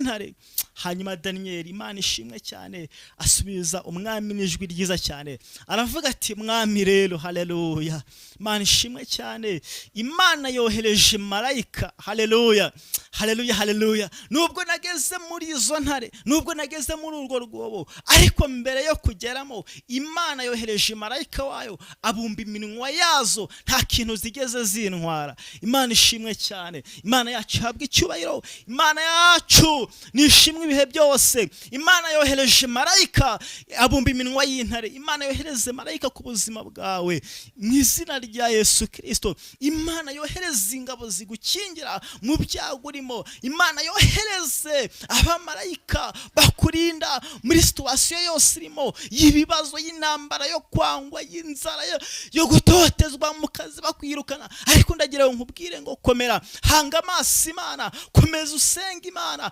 y'intare. Hanyuma Daniyeli, Imana ishimwe cyane, asubiza umwami n'ijwi ryiza cyane, aravuga ati mwami rero, haleluya, Imana ishimwe cyane, Imana yohereje marayika, haleluya, haleluya, haleluya. Nubwo nageze muri izo ntare, nubwo nageze muri urwo rwobo, ariko mbere yo kugeramo Imana yohereje marayika wayo, abumba iminwa yazo, nta kintu zigeze zintwara. Imana ishimwe cyane, Imana yacu habwa icyubahiro, Imana yacu nishimwe ibihe byose. Imana yohereje marayika abumba iminwa y'intare. Imana yohereze marayika ku buzima bwawe mu izina rya Yesu Kristo. Imana yohereze ingabo zigukingira mu byago urimo. Imana yohereze abamarayika bakurinda muri situasiyo yose irimo, y'ibibazo, y'intambara, yo kwangwa, y'inzara, yo gutotezwa mu kazi bakwirukana. Ariko ndagira ngo nkubwire ngo komera, hanga amaso Imana, komeza usenga Imana,